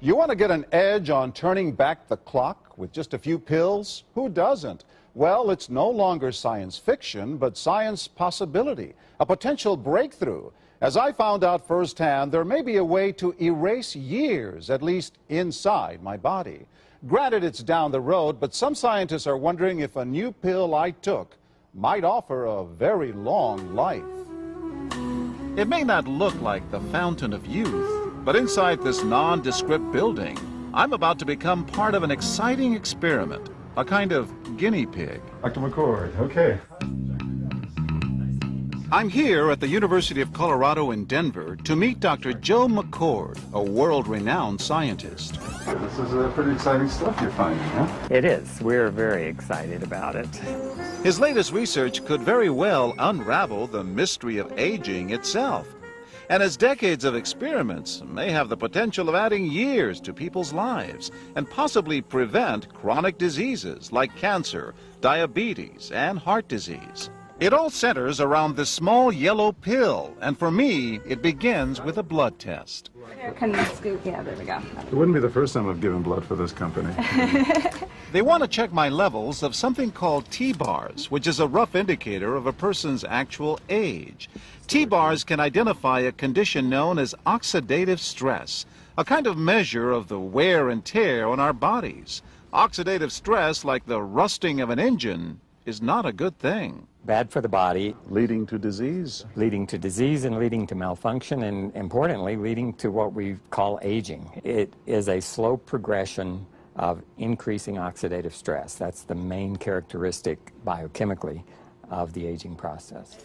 You want to get an edge on turning back the clock with just a few pills? Who doesn't? Well, it's no longer science fiction, but science possibility, a potential breakthrough. As I found out firsthand, there may be a way to erase years, at least inside my body. Granted, it's down the road, but some scientists are wondering if a new pill I took might offer a very long life. It may not look like the fountain of youth, but inside this nondescript building, I'm about to become part of an exciting experiment, a kind of guinea pig. Dr. McCord, okay. I'm here at the University of Colorado in Denver to meet Dr. Joe McCord, a world-renowned scientist. This is pretty exciting stuff you're finding, huh? It is. We're very excited about it. His latest research could very well unravel the mystery of aging itself. And his decades of experiments may have the potential of adding years to people's lives and possibly prevent chronic diseases like cancer, diabetes, and heart disease. It all centers around this small yellow pill, and for me, it begins with a blood test. Can you scoop? Yeah, there we go. It wouldn't be the first time I've given blood for this company. They want to check my levels of something called T-bars, which is a rough indicator of a person's actual age. T-bars can identify a condition known as oxidative stress, a kind of measure of the wear and tear on our bodies. Oxidative stress, like the rusting of an engine, is not a good thing. Bad for the body. Leading to disease. Leading to disease and leading to malfunction, and importantly, leading to what we call aging. It is a slow progression of increasing oxidative stress. That's the main characteristic biochemically of the aging process.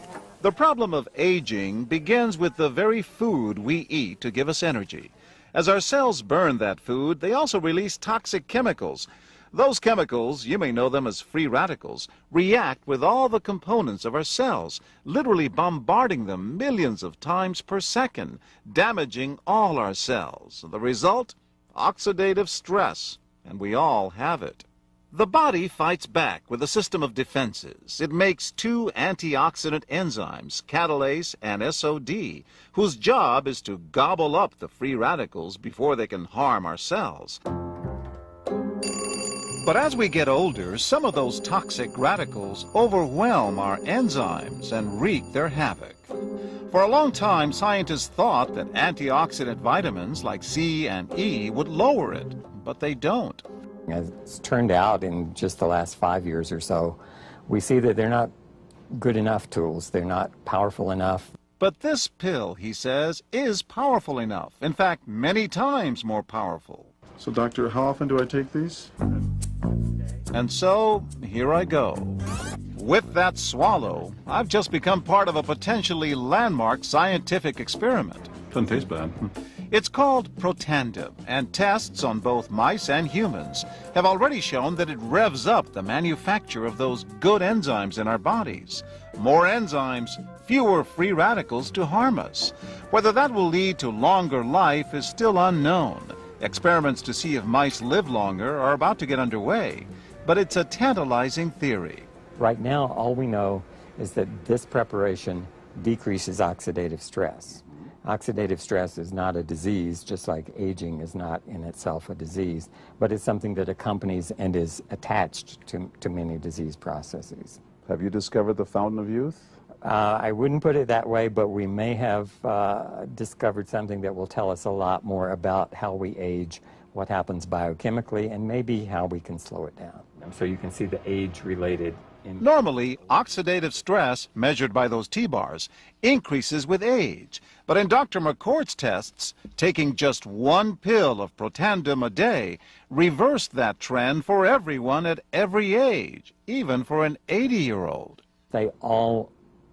The problem of aging begins with the very food we eat to give us energy. As our cells burn that food, they also release toxic chemicals. Those chemicals, you may know them as free radicals, react with all the components of our cells, literally bombarding them millions of times per second, damaging all our cells. The result? Oxidative stress, and we all have it. The body fights back with a system of defenses. It makes two antioxidant enzymes, catalase and SOD, whose job is to gobble up the free radicals before they can harm our cells. But as we get older, some of those toxic radicals overwhelm our enzymes and wreak their havoc. For a long time, scientists thought that antioxidant vitamins like C and E would lower it, but they don't. As it's turned out in just the last 5 years or so, we see that they're not good enough tools. They're not powerful enough. But this pill, he says, is powerful enough. In fact, many times more powerful. So, doctor, how often do I take these? And so, here I go. With that swallow, I've just become part of a potentially landmark scientific experiment. Doesn't taste bad. It's called Protandim, and tests on both mice and humans have already shown that it revs up the manufacture of those good enzymes in our bodies. More enzymes, fewer free radicals to harm us. Whether that will lead to longer life is still unknown. Experiments to see if mice live longer are about to get underway, but it's a tantalizing theory. Right now, all we know is that this preparation decreases oxidative stress. Oxidative stress is not a disease, just like aging is not in itself a disease, but it's something that accompanies and is attached to many disease processes. Have you discovered the fountain of youth? I wouldn't put it that way, but we may have discovered something that will tell us a lot more about how we age, what happens biochemically, and maybe how we can slow it down. So you can see the age-related. Normally, oxidative stress, measured by those T-bars, increases with age. But in Dr. McCord's tests, taking just one pill of Protandim a day reversed that trend for everyone at every age, even for an 80-year-old. They all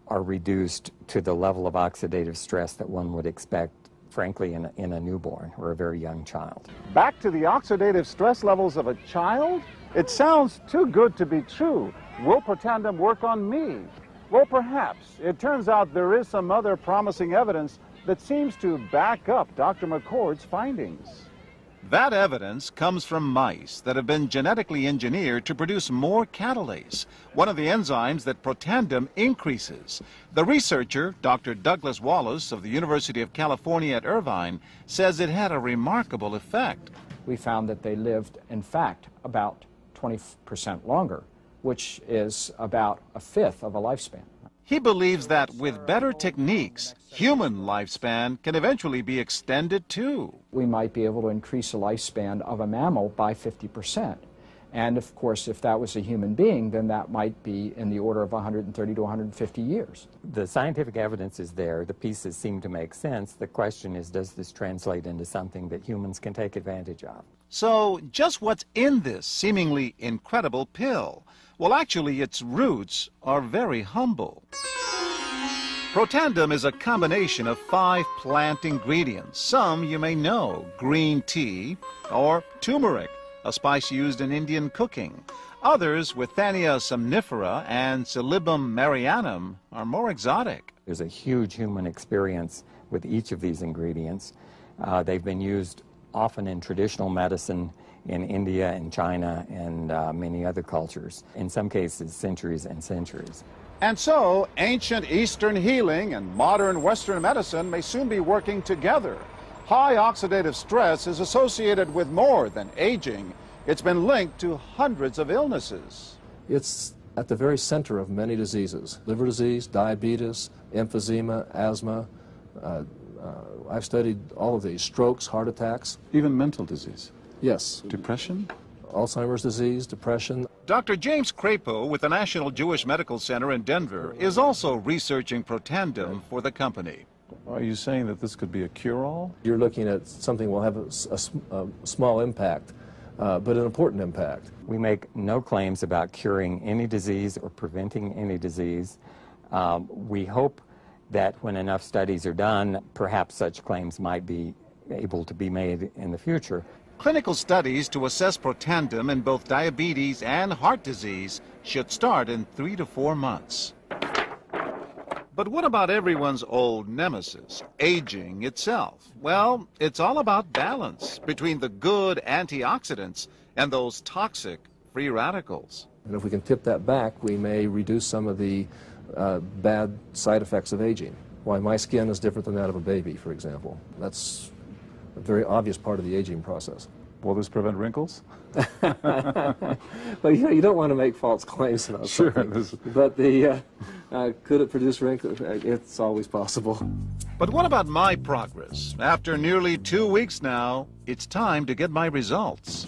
are reduced to the level of oxidative stress that one would expect, frankly, in a newborn or a very young child. Back to the oxidative stress levels of a child? It sounds too good to be true. Will Protandim work on me? Well, perhaps. It turns out there is some other promising evidence that seems to back up Dr. McCord's findings. That evidence comes from mice that have been genetically engineered to produce more catalase, one of the enzymes that Protandim increases. The researcher, Dr. Douglas Wallace of the University of California at Irvine, says it had a remarkable effect. We found that they lived, in fact, about 20% longer, which is about a fifth of a lifespan. He believes that with better techniques, human lifespan can eventually be extended too. We might be able to increase the lifespan of a mammal by 50%. And of course, if that was a human being, then that might be in the order of 130 to 150 years. The scientific evidence is there. The pieces seem to make sense. The question is, does this translate into something that humans can take advantage of? So, just what's in this seemingly incredible pill? Well, actually, its roots are very humble. Protandim is a combination of 5 plant ingredients. Some you may know: green tea or turmeric, a spice used in Indian cooking. Others, Withania somnifera and Silybum marianum, are more exotic. There's a huge human experience with each of these ingredients. They've been used often in traditional medicine in India and China and many other cultures, in some cases centuries and centuries. And so, ancient Eastern healing and modern Western medicine may soon be working together. High oxidative stress is associated with more than aging. It's been linked to hundreds of illnesses. It's at the very center of many diseases: liver disease, diabetes, emphysema, asthma. I've studied all of these: strokes, heart attacks. Even mental disease. Yes. Depression? Alzheimer's disease, depression. Dr. James Crapo with the National Jewish Medical Center in Denver is also researching Protandim for the company. Are you saying that this could be a cure-all? You're looking at something that will have a small impact, but an important impact. We make no claims about curing any disease or preventing any disease. We hope that when enough studies are done, perhaps such claims might be able to be made in the future. Clinical studies to assess Protandim in both diabetes and heart disease should start in 3 to 4 months. But what about everyone's old nemesis, aging itself? Well, it's all about balance between the good antioxidants and those toxic free radicals. And if we can tip that back, we may reduce some of the bad side effects of aging. Why my skin is different than that of a baby, for example. That's a very obvious part of the aging process. Will this prevent wrinkles? Well, you don't want to make false claims about something. But could it produce wrinkles? It's always possible. But what about my progress? After nearly 2 weeks now, it's time to get my results.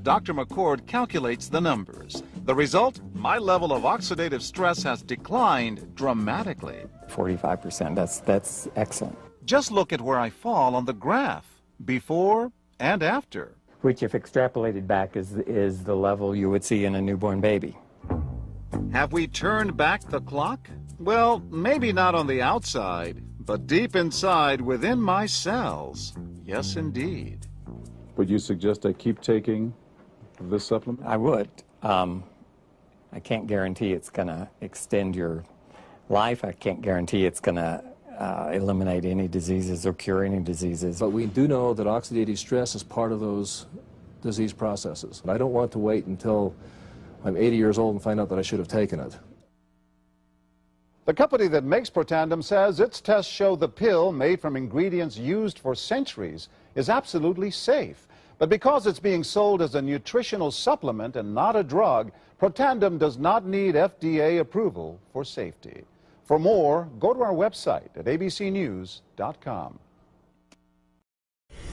Dr. McCord calculates the numbers. The result? My level of oxidative stress has declined dramatically. 45%, that's excellent. Just look at where I fall on the graph, before and after. Which, if extrapolated back, is the level you would see in a newborn baby. Have we turned back the clock? Well, maybe not on the outside, but deep inside within my cells. Yes, indeed. Would you suggest I keep taking this supplement? I would. I can't guarantee it's going to extend your life. I can't guarantee it's going to eliminate any diseases or cure any diseases. But we do know that oxidative stress is part of those disease processes. I don't want to wait until I'm 80 years old and find out that I should have taken it. The company that makes Protandim says its tests show the pill, made from ingredients used for centuries, is absolutely safe. But because it's being sold as a nutritional supplement and not a drug, Protandim does not need FDA approval for safety. For more, go to our website at abcnews.com.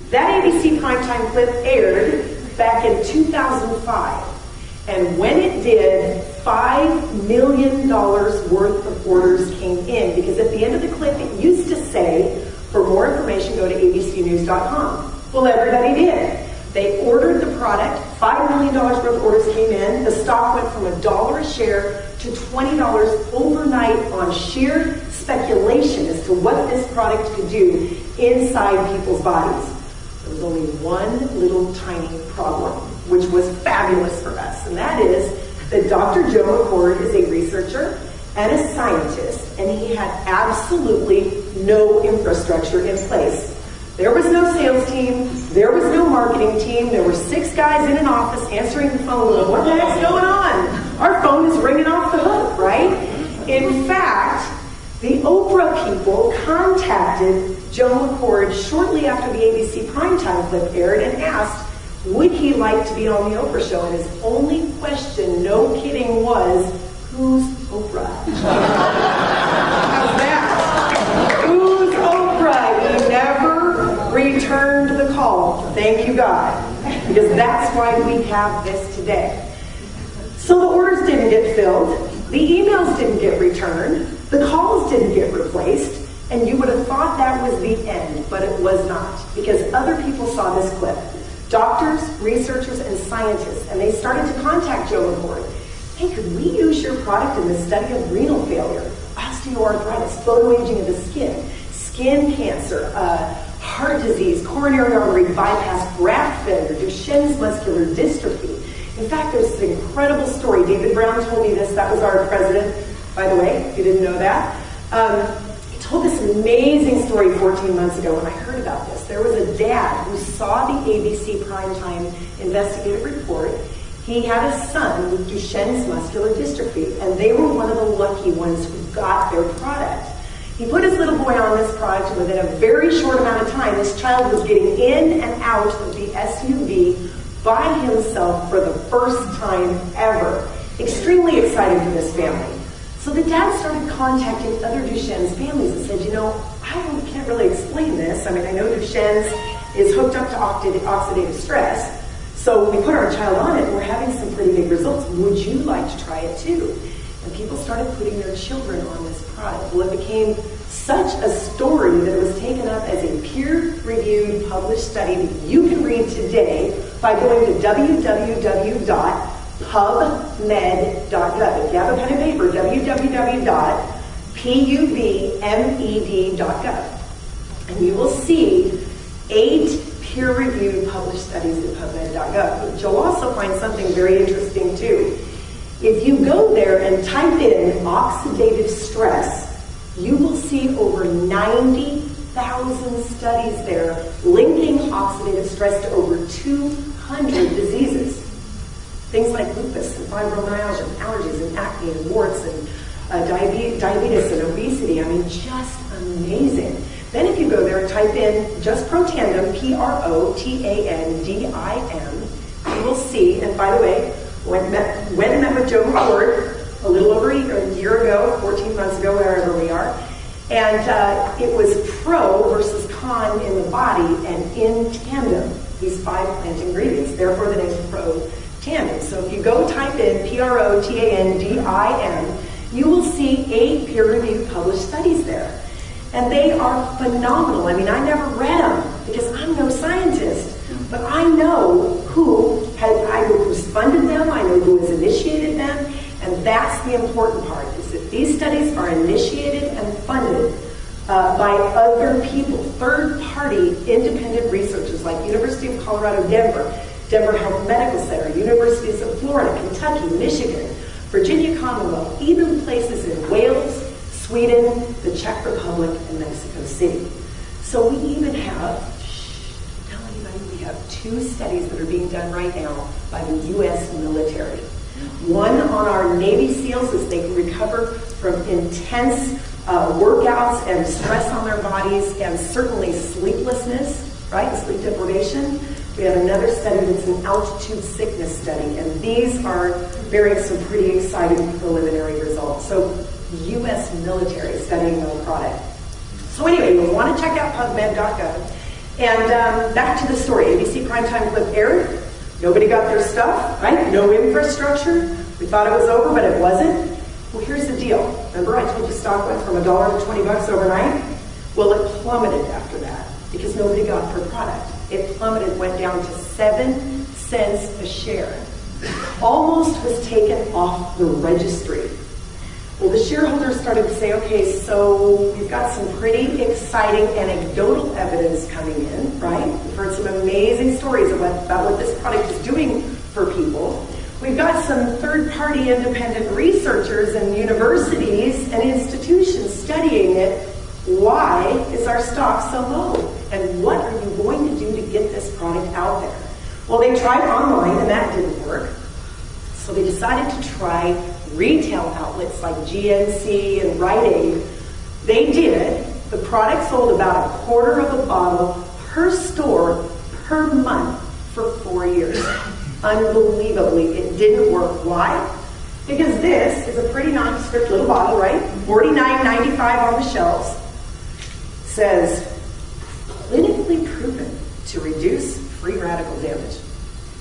That ABC primetime clip aired back in 2005. And when it did, $5 million worth of orders came in, because at the end of the clip it used to say, for more information, go to abcnews.com. Well, everybody did. They ordered the product, $5 million worth of orders came in. The stock went from $1 a share to $20 overnight on sheer speculation as to what this product could do inside people's bodies. There was only one little tiny problem, which was fabulous for us, and that is that Dr. Joe McCord is a researcher and a scientist, and he had absolutely no infrastructure in place. There was no sales team. There was no marketing team. There were 6 guys in an office answering the phone going, what the heck's going on? Our phone is ringing off the hook, right? In fact, the Oprah people contacted Joe McCord shortly after the ABC primetime clip aired and asked, would he like to be on the Oprah show? And his only question, no kidding, was, who's Oprah? How's that? Who's Oprah? He never returned the call. Thank you, God. Because that's why we have this today. So the orders didn't get filled. The emails didn't get returned. The calls didn't get replaced. And you would have thought that was the end, but it was not. Because other people saw this clip. Doctors, researchers, and scientists. And they started to contact Joe McCord. Hey, could we use your product in the study of renal failure, osteoarthritis, photoaging of the skin cancer, heart disease, coronary artery bypass, graft failure, Duchenne's muscular dystrophy. In fact, there's an incredible story. David Brown told me this. That was our president, by the way, if you didn't know that. He told this amazing story 14 months ago when I heard about this. There was a dad who saw the ABC primetime investigative report. He had a son with Duchenne's muscular dystrophy, and they were one of the lucky ones who got their product. He put his little boy on this product, and within a very short amount of time, this child was getting in and out of the SUV by himself for the first time ever. Extremely exciting for this family. So the dad started contacting other Duchenne's families and said, you know, I can't really explain this. I mean, I know Duchenne's is hooked up to oxidative stress. So we put our child on it and we're having some pretty big results. Would you like to try it too? And people started putting their children on this product. Well, it became such a story that it was taken up as a peer-reviewed published study that you can read today by going to www.pubmed.gov. If you have a pen and paper, www.pubmed.gov. And you will see 8 peer-reviewed published studies at PubMed.gov. But you'll also find something very interesting too. If you go there and type in oxidative stress, you will see over 90,000 studies there linking oxidative stress to over 200 diseases. Things like lupus and fibromyalgia, and allergies and acne and warts and diabetes and obesity. I mean, just amazing. Then if you go there and type in just Protandim, Protandim, you will see, and by the way, went and met with Joe McCord a little over a year ago, 14 months ago, wherever we are, and it was pro versus con in the body and in tandem, these 5 plant ingredients, therefore the name Protandim. So if you go type in Protandim, you will see 8 peer-reviewed published studies there. And they are phenomenal. I mean, I never read them because I'm no scientist, but I know who's funded them, I know who has initiated them, and that's the important part, is that these studies are initiated and funded by other people, third-party independent researchers like University of Colorado, Denver Health Medical Center, Universities of Florida, Kentucky, Michigan, Virginia Commonwealth, even places in Wales, Sweden, the Czech Republic, and Mexico City. So we even have, tell anybody, we have 2 studies that are being done right now by the U.S. military. One on our Navy SEALs as they can recover from intense workouts and stress on their bodies and certainly sleeplessness, right, sleep deprivation. We have another study that's an altitude sickness study, and these are bearing some pretty exciting preliminary results. So U.S. military studying the product. So anyway, you'll want to check out PubMed.gov. And back to the story. ABC primetime clip aired. Nobody got their stuff, right? No infrastructure. We thought it was over, but it wasn't. Well, here's the deal. Remember I told you stock went from $1 to $20 overnight? Well, it plummeted after that because nobody got their product. It plummeted, went down to 7 cents a share. Almost was taken off the registry. Well, the shareholders started to say, okay, so we've got some pretty exciting anecdotal evidence coming in, right? We've heard some amazing stories about what this product is doing for people. We've got some third-party independent researchers and universities and institutions studying it. why is our stock so low? And what are you going to do to get this product out there? Well, they tried online and that didn't work. So they decided to try retail outlets like GNC and Rite Aid. They did. The product sold about a quarter of a bottle per store per month for 4 years. Unbelievably, it didn't work. Why? Because this is a pretty nondescript little bottle, right? $49.95 on the shelves. Says, clinically proven to reduce free radical damage.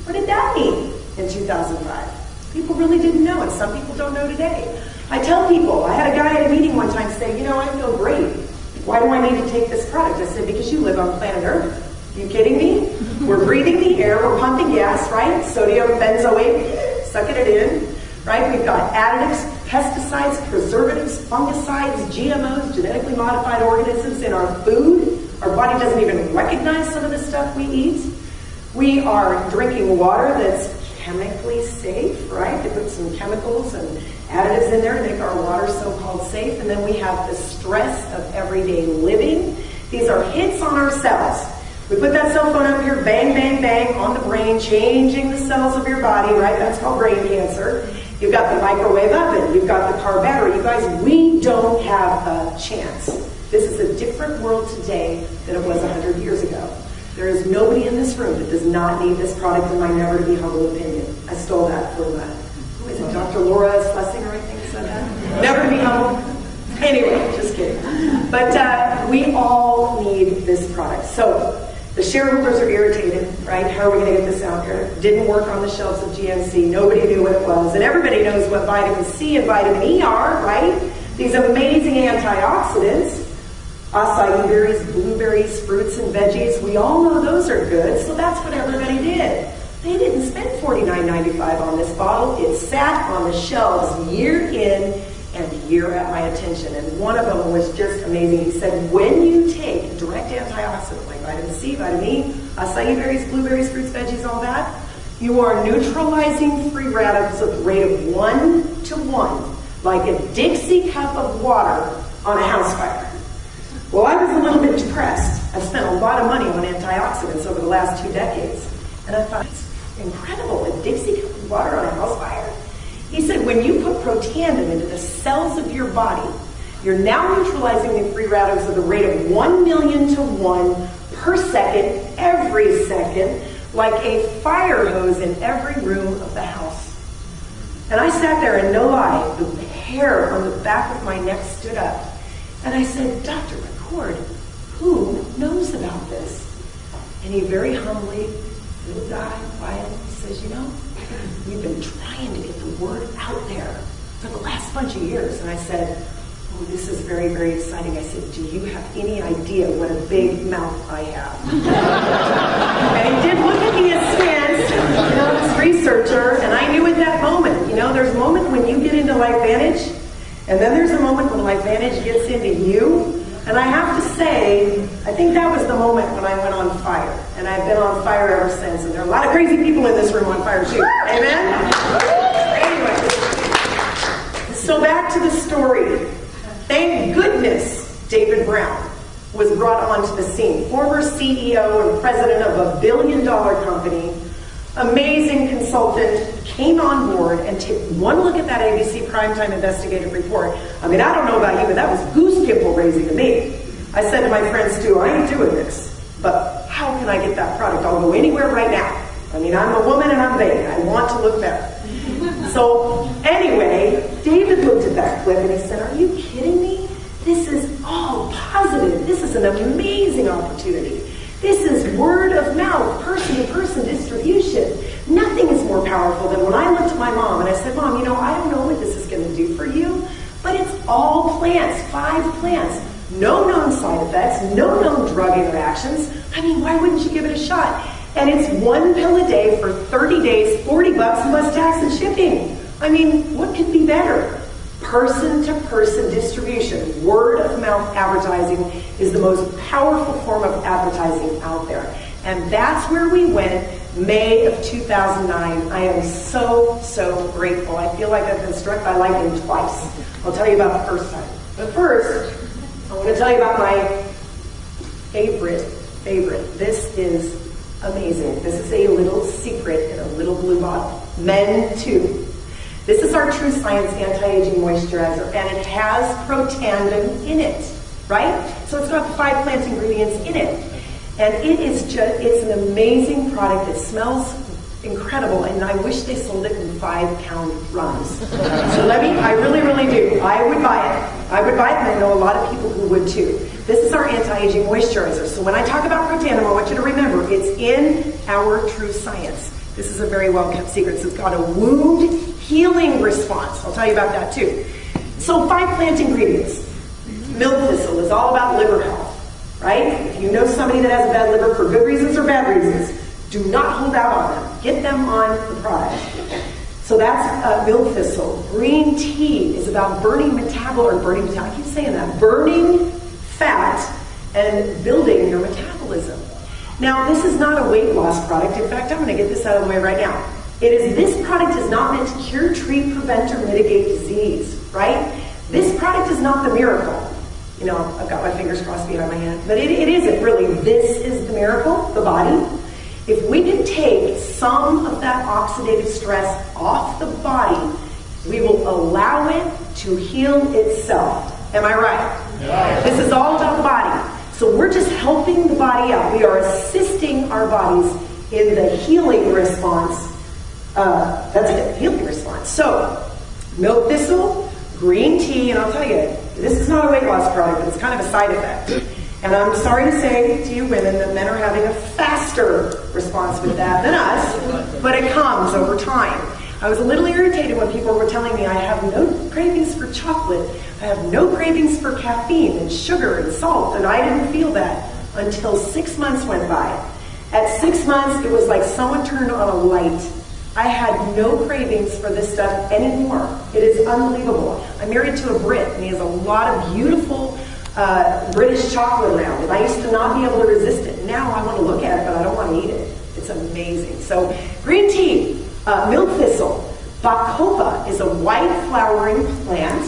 What did that mean in 2005? People really didn't know, and some people don't know today. I tell people, I had a guy at a meeting one time say, I feel great. Why do I need to take this product? I said, because you live on planet Earth. Are you kidding me? We're breathing the air, we're pumping gas, right? Sodium benzoate, sucking it in, right? We've got additives, pesticides, preservatives, fungicides, GMOs, genetically modified organisms in our food. Our body doesn't even recognize some of the stuff we eat. We are drinking water that's chemically safe, right? They put some chemicals and additives in there to make our water so-called safe. And then we have the stress of everyday living. These are hits on our cells. We put that cell phone up here, bang, bang, bang, on the brain, changing the cells of your body, right? That's called brain cancer. You've got the microwave oven. You've got the car battery. You guys, we don't have a chance. This is a different world today than it was 100 years ago. There is nobody in this room that does not need this product, in my never-to-be-humble opinion. I stole that from, who is it, Dr. Laura Schlesinger, I think, said that? Never to be humble. Anyway, just kidding. But we all need this product. So the shareholders are irritated, right? How are we going to get this out there? Didn't work on the shelves of GNC. Nobody knew what it was. And everybody knows what vitamin C and vitamin E are, right? These amazing antioxidants. Acai berries, blueberries, fruits, and veggies. We all know those are good, so that's what everybody did. They didn't spend $49.95 on this bottle. It sat on the shelves year in and year at my attention. And one of them was just amazing. He said, when you take direct antioxidant like vitamin C, vitamin E, acai berries, blueberries, fruits, veggies, all that, you are neutralizing free radicals at the rate of 1 to 1, like a Dixie cup of water on a house fire. Well, I was a little bit depressed. I've spent a lot of money on antioxidants over the last 2 decades. And I thought, it's incredible, a Dixie cup of water on a house fire. He said, when you put protandim into the cells of your body, you're now neutralizing the free radicals at the rate of 1 million to 1 per second, every second, like a fire hose in every room of the house. And I sat there, and no lie, the hair on the back of my neck stood up. And I said, Dr. McCord, who knows about this? And he very humbly, little guy, quiet, says, we've been trying to get the word out there for the last bunch of years. And I said, oh, this is very, very exciting. I said, do you have any idea what a big mouth I have? And he did look at me askance, this researcher, and I knew at that moment, there's a moment when you get into LifeVantage, and then there's a moment when LifeVantage gets into you. And I have to say, I think that was the moment when I went on fire. And I've been on fire ever since. And there are a lot of crazy people in this room on fire too. Amen? Anyway, so back to the story. Thank goodness David Brown was brought onto the scene. Former CEO and president of a billion-dollar company, amazing consultant, came on board and took one look at that ABC Primetime Investigative Report. I mean, I don't know about you, but that was goose pimple raising to me. I said to my friends too, I ain't doing this, but how can I get that product? I'll go anywhere right now. I mean, I'm a woman and I'm vain. I want to look better. So anyway, David looked at that clip and he said, are you kidding me? This is all positive. This is an amazing opportunity. This is word of mouth, person-to-person distribution. Nothing is more powerful than when I looked at my mom and I said, Mom, I don't know what this is going to do for you, but it's all plants, 5 plants, no known side effects, no known drug interactions. I mean, why wouldn't you give it a shot? And it's 1 pill a day for 30 days, $40 plus tax and shipping. I mean, what could be better? Person-to-person distribution, word-of-mouth advertising is the most powerful form of advertising out there. And that's where we went May of 2009. I am so, so grateful. I feel like I've been struck by lightning twice. I'll tell you about the first time. But first, I want to tell you about my favorite. This is amazing. This is a little secret in a little blue bottle. Men too. This is our tru-science anti-aging moisturizer, and it has protandim in it, right? So it's got 5 plant ingredients in it. And it's an amazing product. It smells incredible, and I wish they sold it in 5-pound runs. So I really, really do. I would buy it. And I know a lot of people who would too. This is our anti-aging moisturizer. So when I talk about protandim, I want you to remember it's in our tru-science. This is a very well-kept secret. So it's got a wound healing response. I'll tell you about that too. So 5 plant ingredients. Milk thistle is all about liver health, right? If you know somebody that has a bad liver for good reasons or bad reasons, do not hold out on them. Get them on the product. So that's milk thistle. Green tea is about burning I keep saying that, burning fat and building your metabolism. Now, this is not a weight loss product. In fact, I'm going to get this out of the way right now. This product is not meant to cure, treat, prevent, or mitigate disease, right? This product is not the miracle. You know, I've got my fingers crossed behind my hand, but it isn't really. This is the miracle, the body. If we can take some of that oxidative stress off the body, we will allow it to heal itself. Am I right? Yeah. This is all about the body. So we're just helping the body out. We are assisting our bodies in the healing response. That's it, healing response. So, milk thistle, green tea, and I'll tell you, this is not a weight loss product, it's kind of a side effect. And I'm sorry to say to you women that men are having a faster response with that than us, but it comes over time. I was a little irritated when people were telling me I have no cravings for chocolate, I have no cravings for caffeine and sugar and salt, and I didn't feel that until 6 months went by. At 6 months, it was like someone turned on a light. I had no cravings for this stuff anymore. It is unbelievable. I'm married to a Brit, and he has a lot of beautiful British chocolate around, and I used to not be able to resist it. Now I want to look at it, but I don't want to eat it. It's amazing. So green tea, milk thistle, bacopa is a white flowering plant,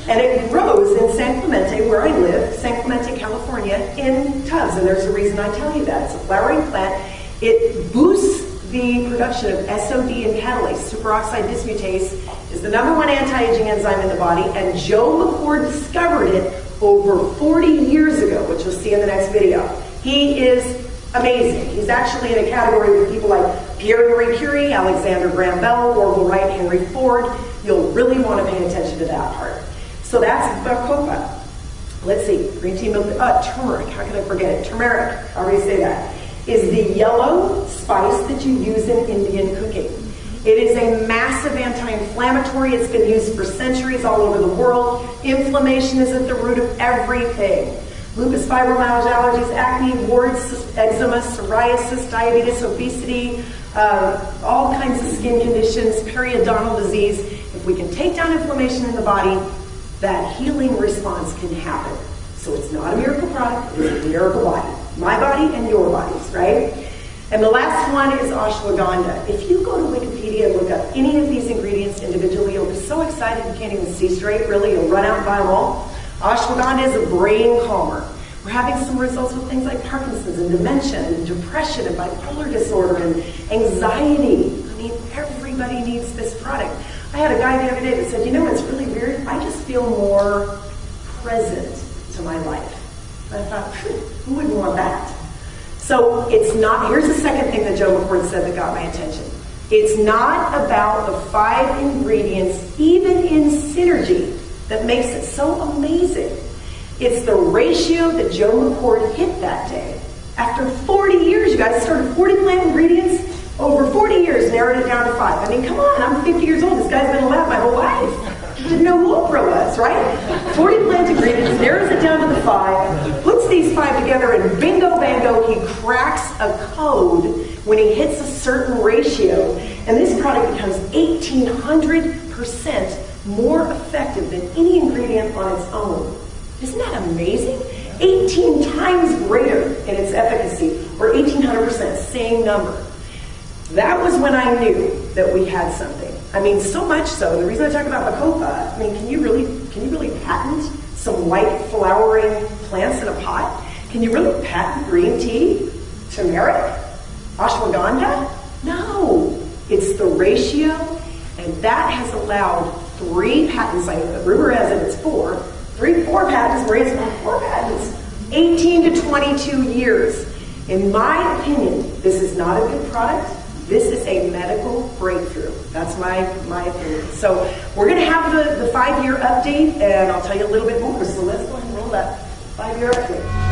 and it grows in San Clemente, where I live, San Clemente, California, in tubs, and there's a reason I tell you that. It's a flowering plant. It boosts the production of SOD and catalase. Superoxide dismutase is the #1 anti-aging enzyme in the body, and Joe McCord discovered it over 40 years ago, which you'll see in the next video. He is amazing. He's actually in a category with people like Pierre-Marie Curie, Alexander Graham Bell, Orville Wright, Henry Ford. You'll really want to pay attention to that part. So that's bacopa. Let's see, green tea, milk, turmeric, how could I forget it? Turmeric, I already say that, is the yellow spice that you use in Indian cooking. It is a massive anti-inflammatory. It's been used for centuries all over the world. Inflammation is at the root of everything. Lupus, fibromyalgia, allergies, acne, warts, eczema, psoriasis, diabetes, obesity, all kinds of skin conditions, periodontal disease. If we can take down inflammation in the body, that healing response can happen. So it's not a miracle product, it's a miracle body. My body and your bodies, right? And the last one is ashwagandha. If you go to Wikipedia and look up any of these ingredients individually, you'll be so excited you can't even see straight, really. You'll run out and buy them all. Ashwagandha is a brain calmer. We're having some results with things like Parkinson's and dementia and depression and bipolar disorder and anxiety. I mean, everybody needs this product. I had a guy the other day that said, you know, it's really weird. I just feel more present to my life. And I thought, who wouldn't want that? So it's not, here's the second thing that Joe McCord said that got my attention. It's not about the 5 ingredients, even in synergy, that makes it so amazing. It's the ratio that Joe McCord hit that day. After 40 years, you guys started 40 plant ingredients, over 40 years, narrowed it down to 5. I mean, come on, I'm 50 years old. This guy's been alive my whole life. Didn't know who Oprah was, right? 40 plant ingredients, narrows it down to the 5, puts these 5 together, and bingo bango, he cracks a code when he hits a certain ratio, and this product becomes 1,800% more effective than any ingredient on its own. Isn't that amazing? 18 times greater in its efficacy, or 1,800%, same number. That was when I knew that we had something. I mean, so much so, the reason I talk about bacopa, I mean, can you really patent some white flowering plant Can you really patent green tea, turmeric, ashwagandha? No, it's the ratio, and that has allowed 3 patents. Rumor has it it's 4 patents. Maria's got 4 patents. 18 to 22 years. In my opinion, this is not a good product. This is a medical breakthrough. That's my opinion. So we're going to have the 5-year update, and I'll tell you a little bit more. So let's go ahead and roll that 5-year update.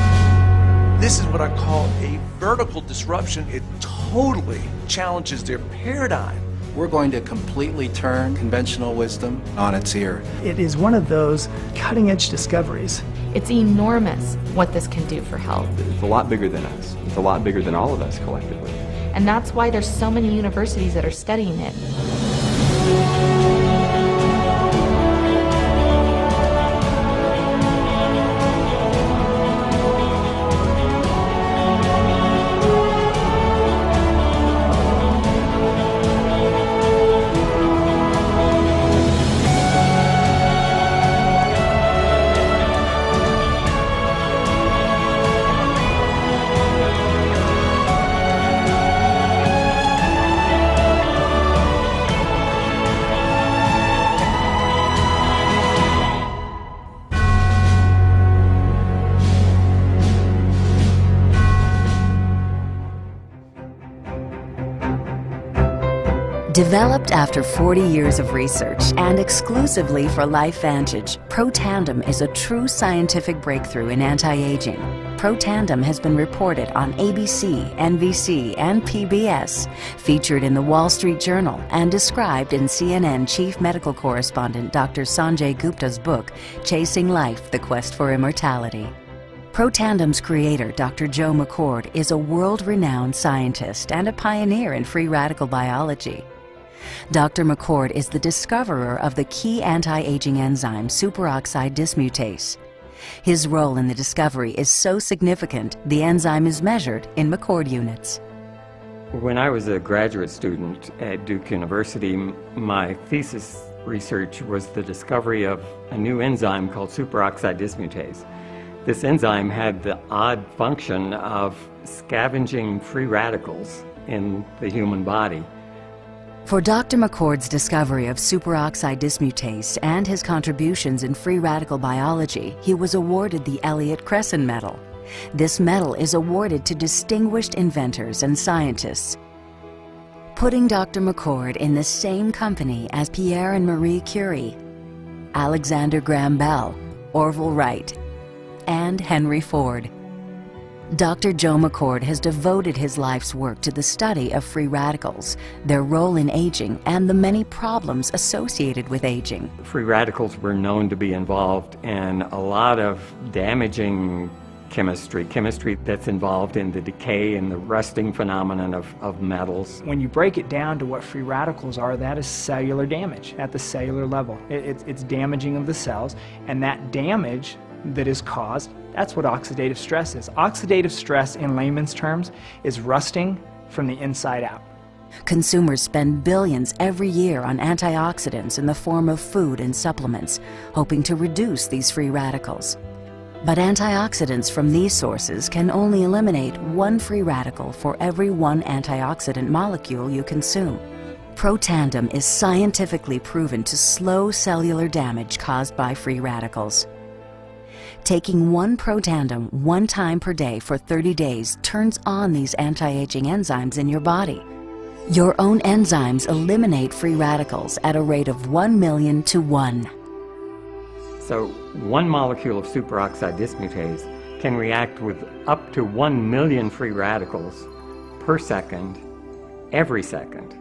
This is what I call a vertical disruption. It totally challenges their paradigm. We're going to completely turn conventional wisdom on its ear. It is one of those cutting-edge discoveries. It's enormous what this can do for health. It's a lot bigger than us. It's a lot bigger than all of us collectively. And that's why there's so many universities that are studying it. Developed after 40 years of research and exclusively for LifeVantage, Protandim is a true scientific breakthrough in anti-aging. Protandim has been reported on ABC, NBC, and PBS, featured in the Wall Street Journal, and described in CNN Chief Medical Correspondent Dr. Sanjay Gupta's book, Chasing Life, The Quest for Immortality. Protandim's creator, Dr. Joe McCord, is a world-renowned scientist and a pioneer in free radical biology. Dr. McCord is the discoverer of the key anti-aging enzyme superoxide dismutase. His role in the discovery is so significant, the enzyme is measured in McCord units. When I was a graduate student at Duke University, my thesis research was the discovery of a new enzyme called superoxide dismutase. This enzyme had the odd function of scavenging free radicals in the human body. For Dr. McCord's discovery of superoxide dismutase and his contributions in free radical biology, he was awarded the Elliott Cresson Medal. This medal is awarded to distinguished inventors and scientists, putting Dr. McCord in the same company as Pierre and Marie Curie, Alexander Graham Bell, Orville Wright, and Henry Ford. Dr. Joe McCord has devoted his life's work to the study of free radicals, their role in aging, and the many problems associated with aging. Free radicals were known to be involved in a lot of damaging chemistry that's involved in the decay and the rusting phenomenon of metals. When you break it down to what free radicals are, that is cellular damage at the cellular level. It's damaging of the cells, and that damage that is caused, that's what oxidative stress is. Oxidative stress, in layman's terms, is rusting from the inside out. Consumers spend billions every year on antioxidants in the form of food and supplements, hoping to reduce these free radicals. But antioxidants from these sources can only eliminate 1 free radical for every 1 antioxidant molecule you consume. Protandim is scientifically proven to slow cellular damage caused by free radicals. Taking 1 Protandim 1 time per day for 30 days turns on these anti-aging enzymes in your body. Your own enzymes eliminate free radicals at a rate of 1 million to 1. So 1 molecule of superoxide dismutase can react with up to 1 million free radicals per second, every second.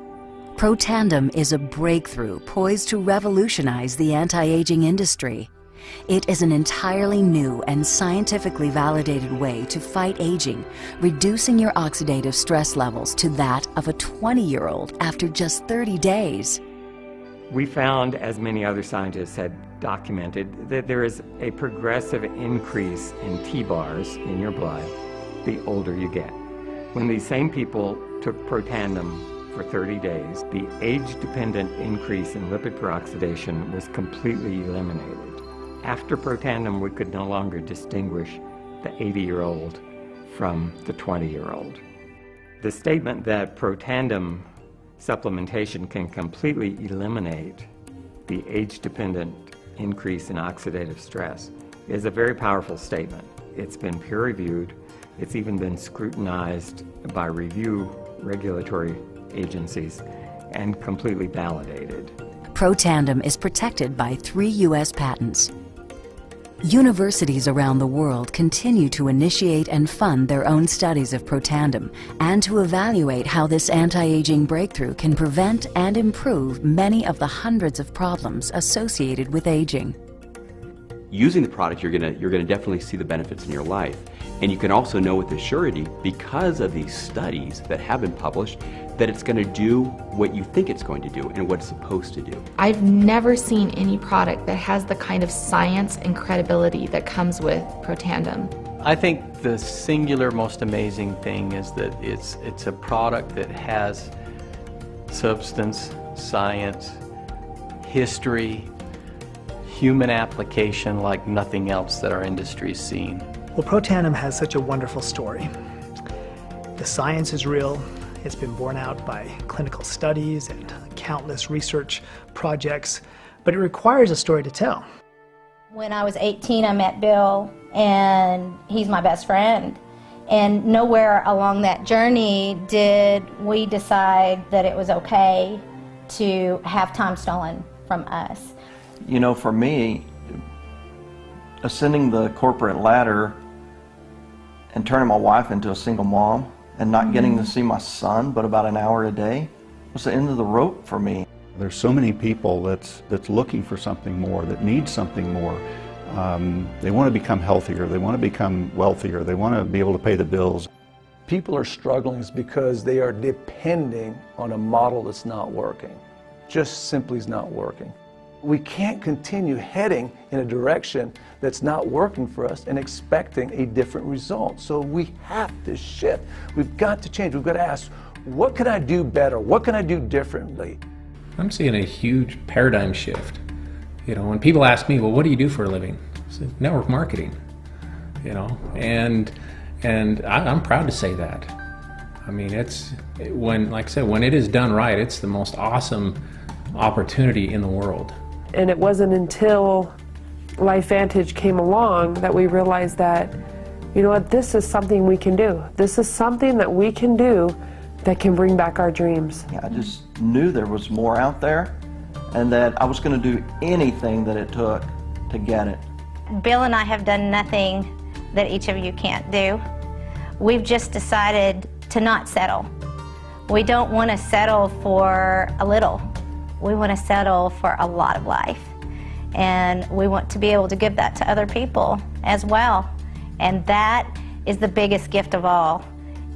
Protandim is a breakthrough poised to revolutionize the anti-aging industry. It is an entirely new and scientifically validated way to fight aging, reducing your oxidative stress levels to that of a 20-year-old after just 30 days. We found, as many other scientists had documented, that there is a progressive increase in T-bars in your blood the older you get. When these same people took Protandim for 30 days, the age-dependent increase in lipid peroxidation was completely eliminated. After Protandim, we could no longer distinguish the 80-year-old from the 20-year-old. The statement that Protandim supplementation can completely eliminate the age-dependent increase in oxidative stress is a very powerful statement. It's been peer-reviewed. It's even been scrutinized by regulatory agencies and completely validated. Protandim is protected by 3 U.S. patents. Universities around the world continue to initiate and fund their own studies of Protandim and to evaluate how this anti-aging breakthrough can prevent and improve many of the hundreds of problems associated with aging. Using the product, you're gonna definitely see the benefits in your life. And you can also know with surety, because of these studies that have been published, that it's going to do what you think it's going to do and what it's supposed to do. I've never seen any product that has the kind of science and credibility that comes with Protandim. I think the singular most amazing thing is that it's a product that has substance, science, history, human application like nothing else that our industry's seen. Well, Protandim has such a wonderful story. The science is real. It's been borne out by clinical studies and countless research projects, but it requires a story to tell. When I was 18, I met Bill, and he's my best friend. And nowhere along that journey did we decide that it was okay to have time stolen from us. You know, for me, ascending the corporate ladder and turning my wife into a single mom and not getting to see my son but about an hour a day was the end of the rope for me. There's so many people that's looking for something more, that need something more. They want to become healthier, they want to become wealthier, they want to be able to pay the bills. People are struggling because they are depending on a model that's not working. Just simply is not working. We can't continue heading in a direction that's not working for us and expecting a different result. So we have to shift. We've got to change. We've got to ask, what can I do better? What can I do differently? I'm seeing a huge paradigm shift. You know, when people ask me, well, what do you do for a living? I say, network marketing. You know, and I'm proud to say that. I mean, like I said, when it is done right, it's the most awesome opportunity in the world. And it wasn't until LifeVantage came along that we realized that, you know what, this is something we can do. This is something that we can do that can bring back our dreams. I just knew there was more out there and that I was going to do anything that it took to get it. Bill and I have done nothing that each of you can't do. We've just decided to not settle. We don't want to settle for a little. We want to settle for a lot of life. And we want to be able to give that to other people as well. And that is the biggest gift of all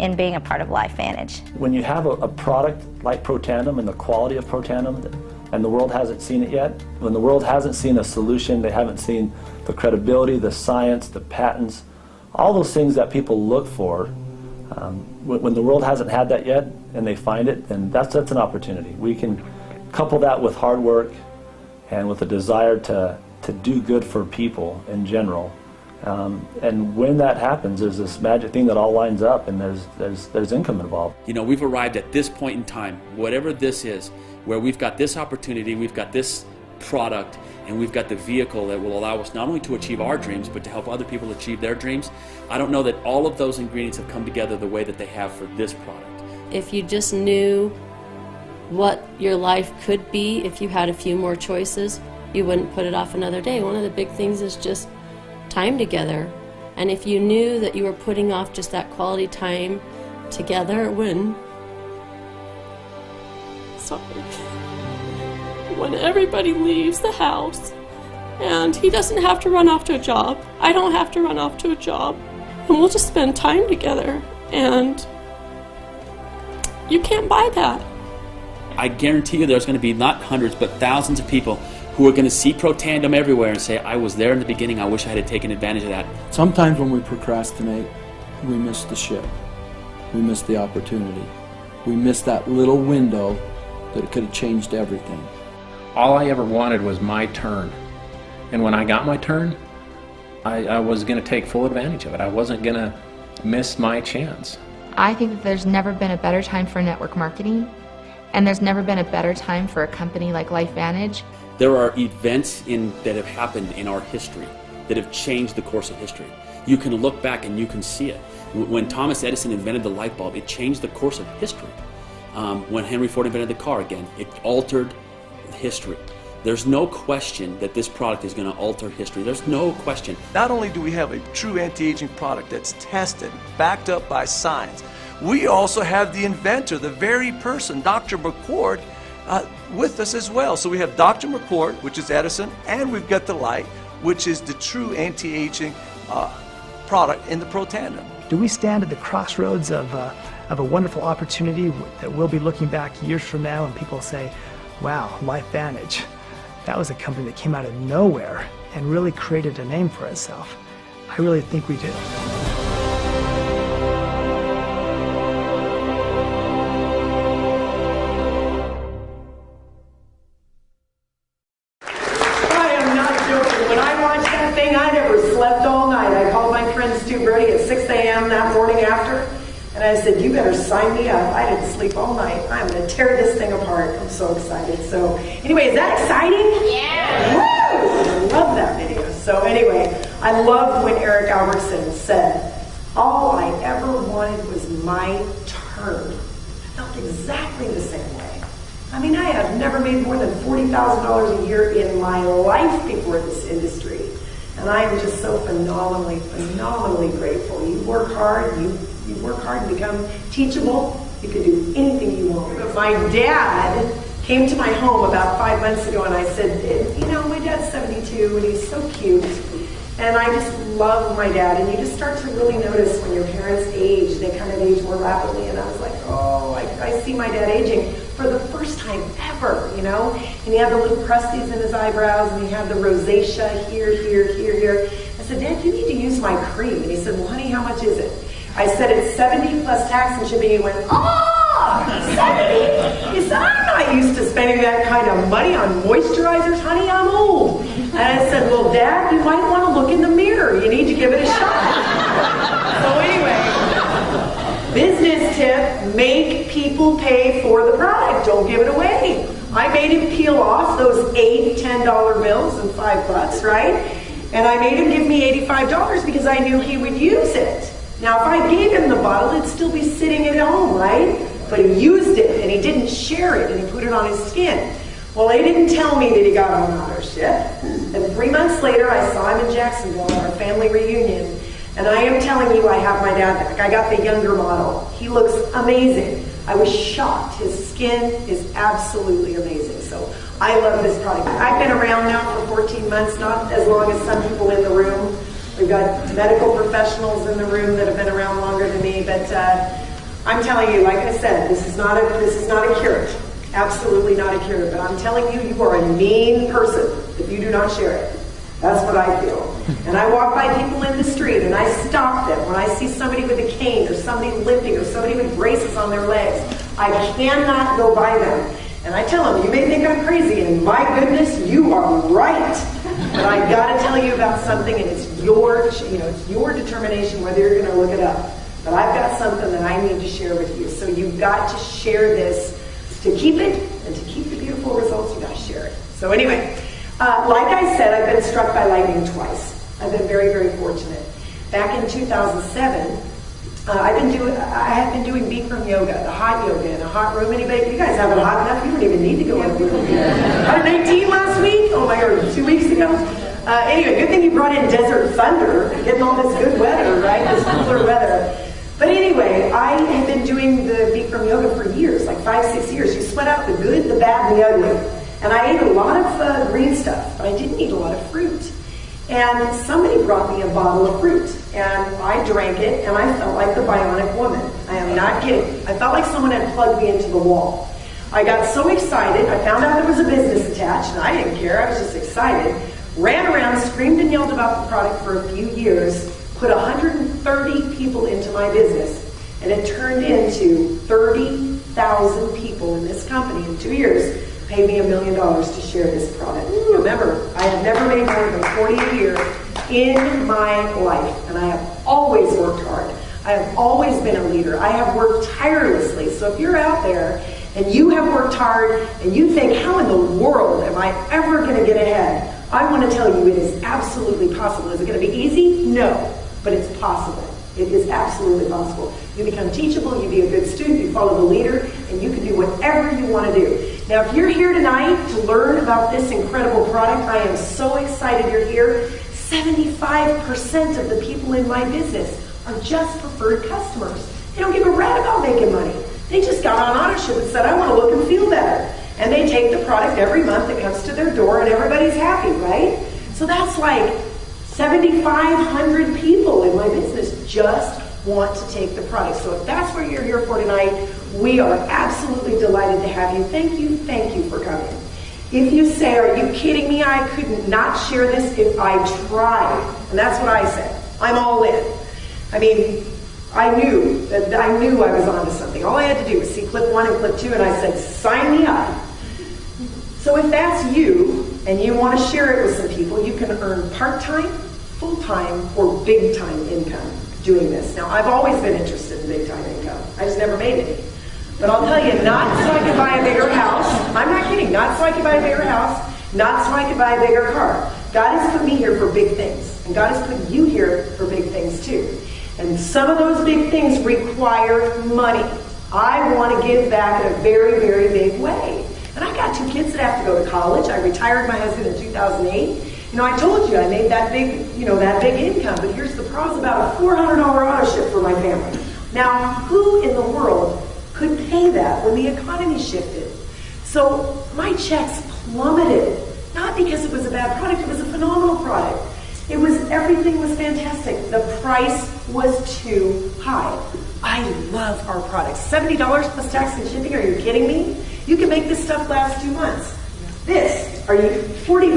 in being a part of LifeVantage. When you have a product like Protandim and the quality of Protandim, and the world hasn't seen it yet, when the world hasn't seen a solution, they haven't seen the credibility, the science, the patents, all those things that people look for, when the world hasn't had that yet and they find it, then that's an opportunity. We can couple that with hard work and with a desire to do good for people in general. And when that happens, there's this magic thing that all lines up, and there's income involved. You know, we've arrived at this point in time, whatever this is, where we've got this opportunity, we've got this product, and we've got the vehicle that will allow us not only to achieve our dreams, but to help other people achieve their dreams. I don't know that all of those ingredients have come together the way that they have for this product. If you just knew what your life could be if you had a few more choices, you wouldn't put it off another day. One of the big things is just time together. And if you knew that you were putting off just that quality time together when everybody leaves the house and he doesn't have to run off to a job, I don't have to run off to a job, and we'll just spend time together, and you can't buy that. I guarantee you there's going to be not hundreds but thousands of people who are going to see Protandim everywhere and say, I was there in the beginning, I wish I had taken advantage of that. Sometimes when we procrastinate, we miss the ship. We miss the opportunity. We miss that little window that could have changed everything. All I ever wanted was my turn. And when I got my turn, I was going to take full advantage of it. I wasn't going to miss my chance. I think that there's never been a better time for network marketing, and there's never been a better time for a company like LifeVantage. There are events that have happened in our history that have changed the course of history. You can look back and you can see it. When Thomas Edison invented the light bulb, it changed the course of history. When Henry Ford invented the car again, it altered history. There's no question that this product is going to alter history. There's no question. Not only do we have a true anti-aging product that's tested, backed up by science, we also have the inventor, the very person, Dr. McCord, with us as well. So we have Dr. McCord, which is Edison, and we've got the light, which is the true anti-aging product in the Protandim. Do we stand at the crossroads of a wonderful opportunity that we'll be looking back years from now and people say, wow, LifeVantage, that was a company that came out of nowhere and really created a name for itself? I really think we do. That morning after, and I said, you better sign me up. I didn't sleep all night. I'm going to tear this thing apart. I'm so excited. So anyway, is that exciting? Yeah. Woo! I love that video. So anyway, I loved when Eric Albertson said, all I ever wanted was my turn. I felt exactly the same way. I mean, I have never made more than $40,000 a year in my life before this industry. And I am just so phenomenally grateful. You work hard, you work hard and become teachable. You can do anything you want. But my dad came to my home about 5 months ago and I said, you know, my dad's 72 and he's so cute. And I just love my dad. And you just start to really notice when your parents age, they kind of age more rapidly. And I was like, oh, I see my dad aging for the first time ever, you know? And he had the little crusties in his eyebrows, and he had the rosacea here. I said, Dad, you need to use my cream. And he said, well, honey, how much is it? I said, it's 70 plus tax and shipping. He went, oh, 70? He said, I'm not used to spending that kind of money on moisturizers, honey, I'm old. And I said, well, Dad, you might want to look in the mirror. You need to give it a shot. So anyway, business tip, make people pay for the product. Don't give it away. I made him peel off those $8, $10 bills and $5, right? And I made him give me $85 because I knew he would use it. Now, if I gave him the bottle, it'd still be sitting at home, right? But he used it, and he didn't share it, and he put it on his skin. Well, they didn't tell me that he got on another ship. And 3 months later, I saw him in Jacksonville at our family reunion. And I am telling you, I have my dad back. I got the younger model. He looks amazing. I was shocked. His skin is absolutely amazing. So I love this product. I've been around now for 14 months, not as long as some people in the room. We've got medical professionals in the room that have been around longer than me. But I'm telling you, like I said, this is not a cure. Absolutely not a cure. But I'm telling you, you are a mean person if you do not share it. That's what I feel. And I walk by people in the street and I stop them. When I see somebody with a cane or somebody limping or somebody with braces on their legs, I cannot go by them. And I tell them, you may think I'm crazy, and my goodness, you are right. But I got to tell you about something, and it's your determination whether you're going to look it up. But I've got something that I need to share with you. So you've got to share this to keep it, and to keep the beautiful results, you've got to share it. So anyway, like I said, I've been struck by lightning twice. I've been very, very fortunate. Back in 2007, I have been doing Bikram yoga, the hot yoga in a hot room. Anybody? You guys have it hot enough? You don't even need to go in a room. 119 last week? Oh my God, 2 weeks ago? Anyway, good thing you brought in Desert Thunder, getting all this good weather, right? This cooler weather. But anyway, I have been doing the Bikram yoga for years, like 5-6 years. You sweat out the good, the bad, and the ugly. And I ate a lot of green stuff, but I didn't eat a lot of fruit. And somebody brought me a bottle of fruit, and I drank it, and I felt like the bionic woman. I am not kidding. I felt like someone had plugged me into the wall. I got so excited. I found out there was a business attached, and I didn't care. I was just excited. Ran around, screamed and yelled about the product for a few years, put 130 people into my business, and it turned into 30,000 people in this company in 2 years. Paid me $1 million to share this product. Remember, I have never made more than 40 a year. in my life, and I have always worked hard. I have always been a leader. I have worked tirelessly. So if you're out there and you have worked hard and you think, how in the world am I ever going to get ahead? I want to tell you it is absolutely possible. Is it going to be easy? No, but it's possible. It is absolutely possible. You become teachable, you be a good student, you follow the leader, and you can do whatever you want to do. Now, if you're here tonight to learn about this incredible product, I am so excited you're here. 75% of the people in my business are just preferred customers. They don't give a rat about making money. They just got on AutoShip and said, I want to look and feel better. And they take the product every month that comes to their door and everybody's happy, right? So that's like 7,500 people in my business just want to take the product. So if that's what you're here for tonight, we are absolutely delighted to have you. Thank you for coming. If you say, are you kidding me? I could not share this if I tried. And that's what I said. I'm all in. I mean, I knew I was onto something. All I had to do was see clip 1 and clip 2, and I said, sign me up. So if that's you, and you want to share it with some people, you can earn part-time, full-time, or big-time income doing this. Now, I've always been interested in big-time income. I just never made any. But I'll tell you, not so I could buy a bigger house. I'm not kidding. Not so I could buy a bigger house. Not so I could buy a bigger car. God has put me here for big things. And God has put you here for big things too. And some of those big things require money. I want to give back in a very, very big way. And I got 2 kids that have to go to college. I retired my husband in 2008. You know, I told you I made that big, that big income. But here's the problem: about a $400 auto ship for my family. Now, who in the world could pay that when the economy shifted? So my checks plummeted. Not because it was a bad product, it was a phenomenal product. Everything was fantastic. The price was too high. I love our products. $70 plus tax and shipping, are you kidding me? You can make this stuff last 2 months. This, are you $40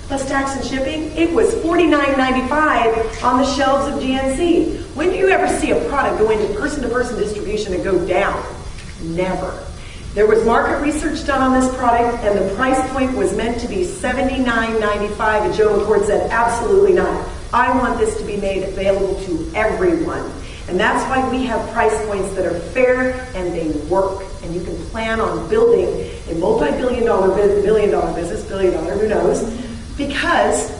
plus tax and shipping? It was $49.95 on the shelves of GNC. When do you ever see a product go into person-to-person distribution and go down? Never. There was market research done on this product, and the price point was meant to be $79.95, and Joe McCord said, absolutely not. I want this to be made available to everyone. And that's why we have price points that are fair and they work. And you can plan on building a multi-billion-dollar business, billion-dollar, who knows, because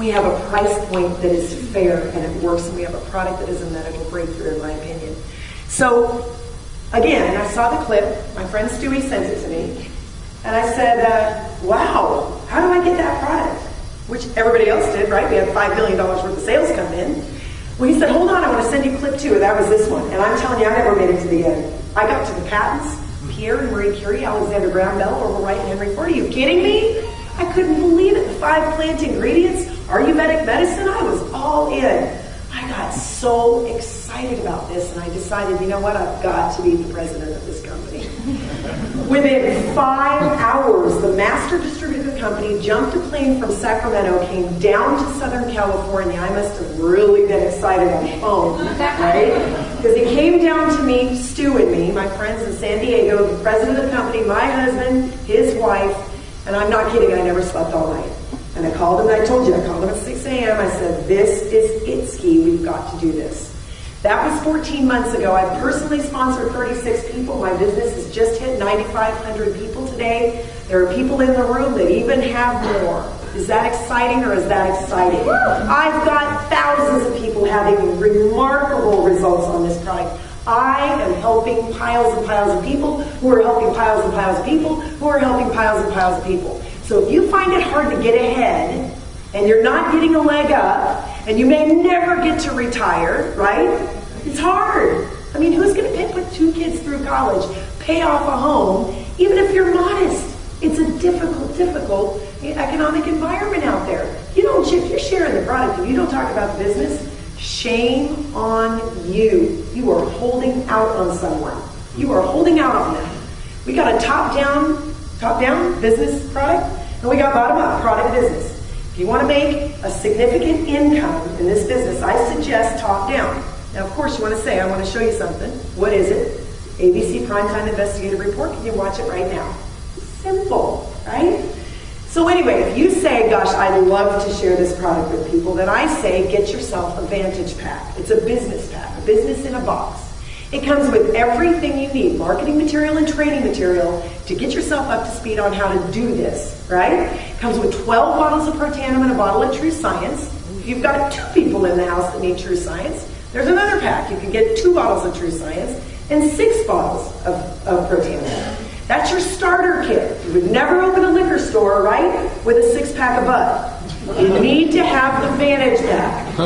we have a price point that is fair and it works, and we have a product that is a medical breakthrough, in my opinion. So, again, I saw the clip. My friend Stewie sent it to me. And I said, wow, how do I get that product? Which everybody else did, right? We had $5 million worth of sales come in. Well, he said, hold on, I want to send you clip 2. And that was this one. And I'm telling you, I never made it to the end. I got to the patents. Pierre and Marie Curie, Alexander Graham Bell, Orville Wright, and Henry Ford. Are you kidding me? I couldn't believe it. The 5 plant ingredients, Ayurvedic medicine, I was all in. I got so excited about this, and I decided, you know what, I've got to be the president of this company. Within 5 hours, the master distributor of the company jumped a plane from Sacramento, came down to Southern California. I must have really been excited on the phone, right? Because he came down to meet Stu and me, my friends in San Diego, the president of the company, my husband, his wife, and I'm not kidding, I never slept all night. And I called him, and I told you, I called him at 6 a.m. I said, this is it, Ski. We've got to do this. That was 14 months ago. I've personally sponsored 36 people. My business has just hit 9,500 people today. There are people in the room that even have more. Is that exciting, or is that exciting? I've got thousands of people having remarkable results on this product. I am helping piles and piles of people who are helping piles and piles of people who are helping piles and piles of people. So if you find it hard to get ahead, and you're not getting a leg up, and you may never get to retire, right? It's hard. I mean, who's going to put 2 kids through college, pay off a home, even if you're modest? It's a difficult economic environment out there. If you're sharing the product and you don't talk about the business, shame on you. You are holding out on someone. You are holding out on them. We got a top-down business product, and we got bottom-up product business. If you want to make a significant income in this business, I suggest top-down. Now, of course, you want to say, I want to show you something. What is it? ABC Primetime Investigative Report. Can you watch it right now? Simple, right? So anyway, if you say, gosh, I'd love to share this product with people, then I say get yourself a Vantage Pack. It's a business pack, a business in a box. It comes with everything you need, marketing material and training material, to get yourself up to speed on how to do this, right? It comes with 12 bottles of Protandim and a bottle of tru-science. If you've got 2 people in the house that need tru-science, there's another pack. You can get 2 bottles of tru-science and 6 bottles of Protandim. That's your starter kit. You would never open a liquor store, right, with a 6-pack of Bud. You need to have the Vantage Pack.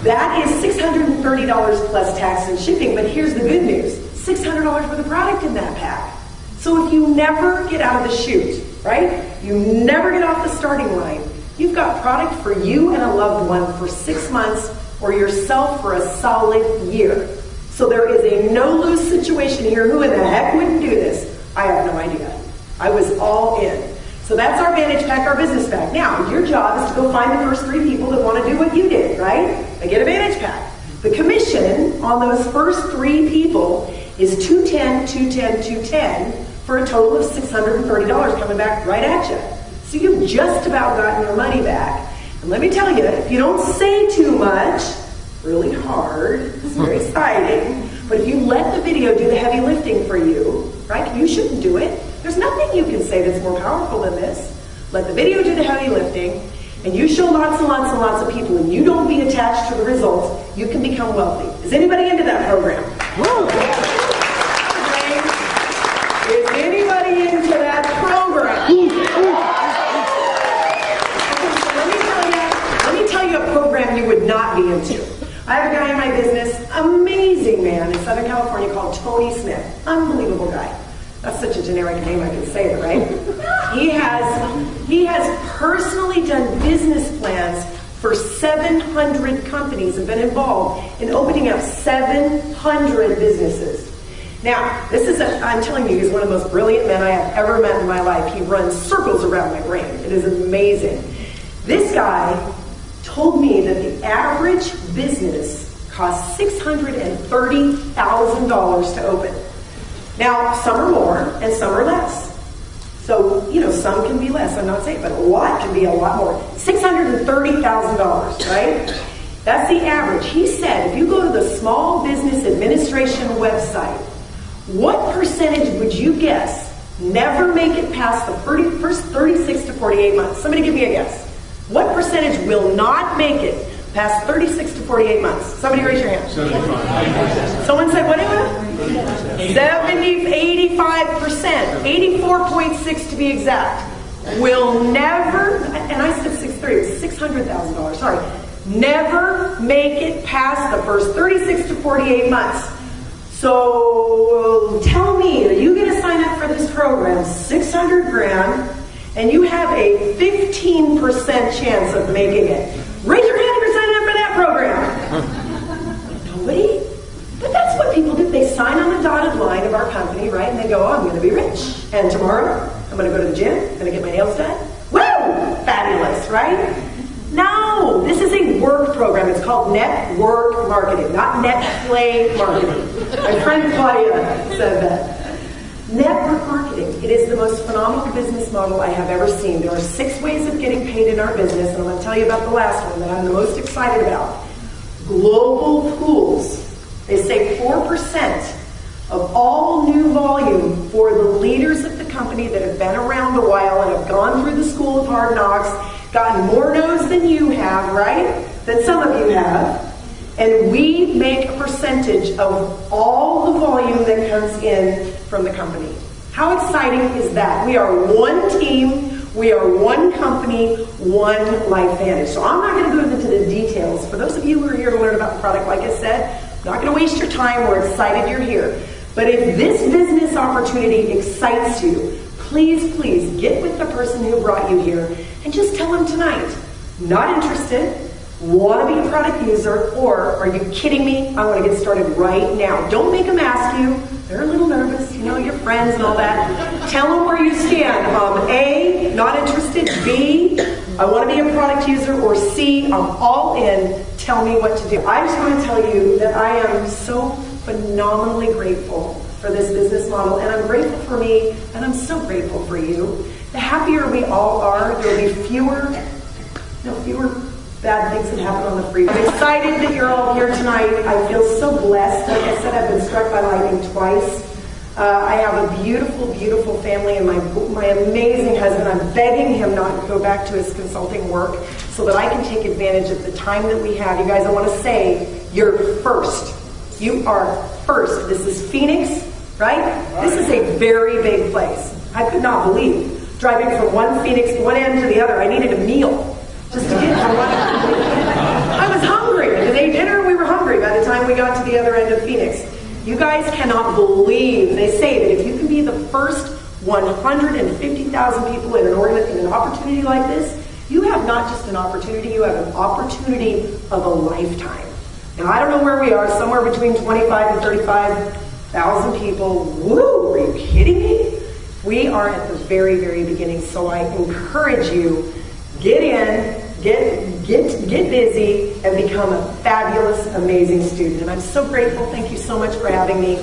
That is $630 plus tax and shipping, but here's the good news. $600 worth of product in that pack. So if you never get out of the chute, right, you never get off the starting line, you've got product for you and a loved one for 6 months or yourself for a solid year. So there is a no-lose situation here. Who in the heck wouldn't do this? I have no idea. I was all in. So that's our Vantage Pack, our business pack. Now, your job is to go find the first 3 people that want to do what you did, right? They get a Vantage Pack. The commission on those first 3 people is $210, $210, $210 for a total of $630 coming back right at you. So you've just about gotten your money back. And let me tell you, if you don't say too much, really hard, it's very exciting, but if you let the video do the heavy lifting for you, right, you shouldn't do it. There's nothing you can say that's more powerful than this. Let the video do the heavy lifting, and you show lots and lots and lots of people, and you don't be attached to the results, you can become wealthy. Is anybody into that program? Is anybody into that program? Let me tell you a program you would not be into. I have a guy in my business, amazing man in Southern California called Tony Smith. Unbelievable guy. That's such a generic name, I can say it, right? He has personally done business plans for 700 companies and been involved in opening up 700 businesses. Now, I'm telling you, he's one of the most brilliant men I have ever met in my life. He runs circles around my brain. It is amazing. This guy told me that the average business costs $630,000 to open. Now, some are more and some are less. So, some can be less, I'm not saying, but a lot can be a lot more. $630,000, right? That's the average. He said, if you go to the Small Business Administration website, what percentage would you guess never make it past the first 36 to 48 months? Somebody give me a guess. What percentage will not make it past 36 to 48 months? Somebody raise your hand. 75%. Someone said what? 85%. 84.6 to be exact. Will never, and I said 630, it was $600,000, sorry. Never make it past the first 36 to 48 months. So tell me, are you going to sign up for this program, 600 grand, and you have a 15% chance of making it? Raise your hand if you're signing up for that program. Nobody? But that's what people do. They sign on the dotted line of our company, right? And they go, oh, I'm going to be rich. And tomorrow, I'm going to go to the gym. I'm going to get my nails done. Woo! Fabulous, right? No, this is a work program. It's called network marketing, not net play marketing. My friend Claudia said that. Network marketing. It is the most phenomenal business model I have ever seen. There are 6 ways of getting paid in our business, and I'm going to tell you about the last one that I'm the most excited about. Global pools. They say 4% of all new volume for the leaders of the company that have been around a while and have gone through the school of hard knocks, gotten more no's than you have, right? Than some of you have. And we make a percentage of all the volume that comes in from the company. How exciting is that? We are one team, we are one company, one LifeVantage. So I'm not going to go into the details. For those of you who are here to learn about the product, like I said, I'm not going to waste your time. We're excited you're here. But if this business opportunity excites you, please, please get with the person who brought you here and just tell them tonight, not interested, want to be a product user, or are you kidding me? I want to get started right now. Don't make them ask you. They're a little nervous, your friends and all that. Tell them where you stand. A, not interested. B, I want to be a product user. Or C, I'm all in. Tell me what to do. I just want to tell you that I am so phenomenally grateful for this business model, and I'm grateful for me, and I'm so grateful for you. The happier we all are, there will be fewer bad things that happen on the freeway. I'm excited that you're all here tonight. I feel so blessed. Like I said, I've been struck by lightning twice. I have a beautiful, beautiful family, and my amazing husband. I'm begging him not to go back to his consulting work so that I can take advantage of the time that we have. You guys, I want to say, you're first. You are first. This is Phoenix, right? This is a very big place. I could not believe driving from one end to the other. I needed a meal just to get from one end to the other. I was hungry. We ate dinner, we were hungry by the time we got to the other end of Phoenix. You guys cannot believe, they say that if you can be the first 150,000 people in an opportunity like this, you have not just an opportunity, you have an opportunity of a lifetime. Now, I don't know where we are, somewhere between 25 and 35,000 people. Woo, are you kidding me? We are at the very, very beginning, so I encourage you, get in, get busy, and become a fabulous, amazing student. And I'm so grateful. Thank you so much for having me.